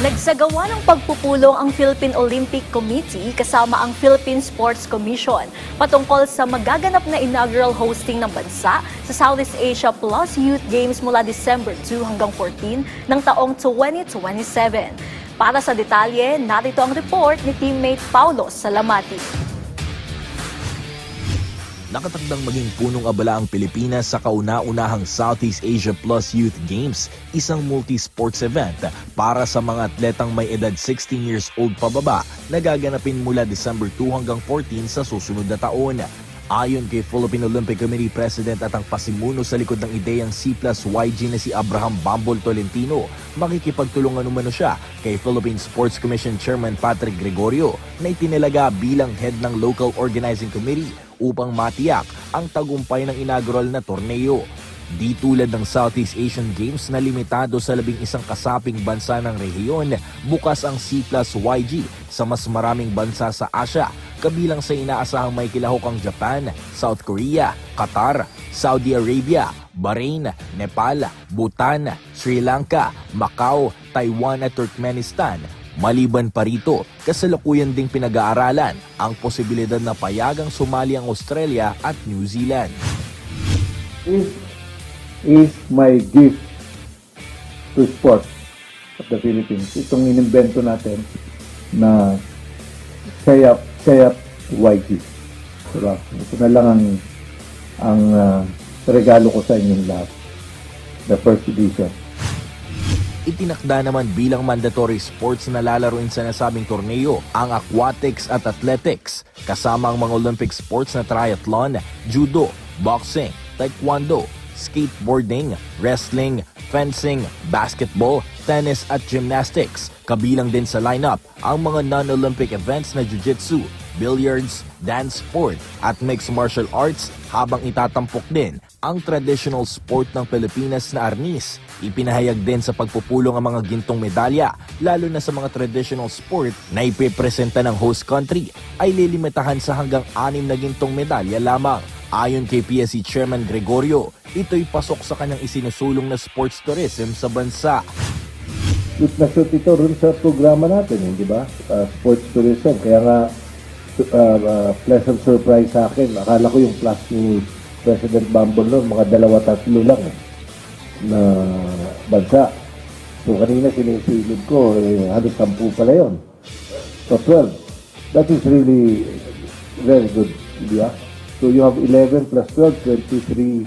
Nagsagawa ng pagpupulong ang Philippine Olympic Committee kasama ang Philippine Sports Commission patungkol sa magaganap na inaugural hosting ng bansa sa Southeast Asia Plus Youth Games mula December 2 hanggang 14 ng taong 2027. Para sa detalye, narito ang report ni teammate Paulo Salamati. Nakatakdang maging punong abala ang Pilipinas sa kauna-unahang Southeast Asia Plus Youth Games, isang multi-sports event para sa mga atletang may edad 16 years old pababa na gaganapin mula December 2 hanggang 14 sa susunod na taon. Ayon kay Philippine Olympic Committee President at ang pasimuno sa likod ng ideyang C+YG na si Abraham Bambol Tolentino, makikipagtulungan umano siya kay Philippine Sports Commission Chairman Patrick Gregorio na itinalaga bilang head ng Local Organizing Committee upang matiyak ang tagumpay ng inaugural na torneo. Di tulad ng Southeast Asian Games na limitado sa 11 kasaping bansa ng rehiyon, bukas ang C+YG sa mas maraming bansa sa Asia, kabilang sa inaasahang may kilahok ang Japan, South Korea, Qatar, Saudi Arabia, Bahrain, Nepal, Bhutan, Sri Lanka, Macau, Taiwan at Turkmenistan. Maliban pa rito, kasalukuyan ding pinag-aaralan ang posibilidad na payagang sumali ang Australia at New Zealand. This is my gift to sport of the Philippines. Itong inimbento natin na Sayap YG. Diba? Ito na lang ang regalo ko sa inyong lahat. The first edition. Itinakda naman bilang mandatory sports na lalaruin sa nasabing torneo ang aquatics at athletics, kasama ang mga Olympic sports na triathlon, judo, boxing, taekwondo, skateboarding, wrestling, fencing, basketball, tennis at gymnastics. Kabilang din sa lineup ang mga non-Olympic events na jiu-jitsu, billiards, dance sport at mixed martial arts, habang itatampok din ang traditional sport ng Pilipinas na arnis. Ipinahayag din sa pagpupulong ang mga gintong medalya, lalo na sa mga traditional sport na ipipresenta ng host country ay lilimitahan sa hanggang 6 na gintong medalya lamang. Ayon kay PSC Chairman Gregorio, ito'y pasok sa kanyang isinusulong na sports tourism sa bansa. Shoot na shoot ito rin sa programa natin, di ba? Sports tourism. Kaya nga, pleasant surprise sa akin. Akala ko yung class ni President Bambol noon, mga 2-3 lang na bansa. So kanina sinisilid ko, halos 10 pala yun. So 12. That is really very good, di ba? So you have 11 plus 12, 23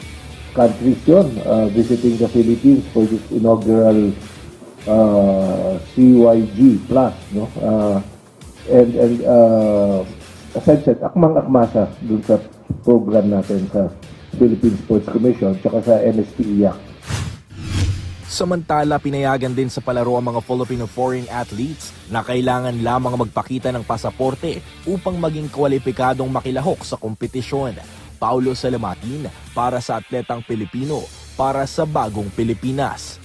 countries yun visiting the Philippines for this inaugural CYG plus, no? And as I said, akmang-akma siya dun sa program natin sa Philippine Sports Commission tsaka sa NSTIAC. Samantala, pinayagan din sa palaro ang mga Filipino foreign athletes na kailangan lamang magpakita ng pasaporte upang maging kwalipikadong makilahok sa kompetisyon. Paulo Salamatin para sa Atletang Pilipino, para sa Bagong Pilipinas.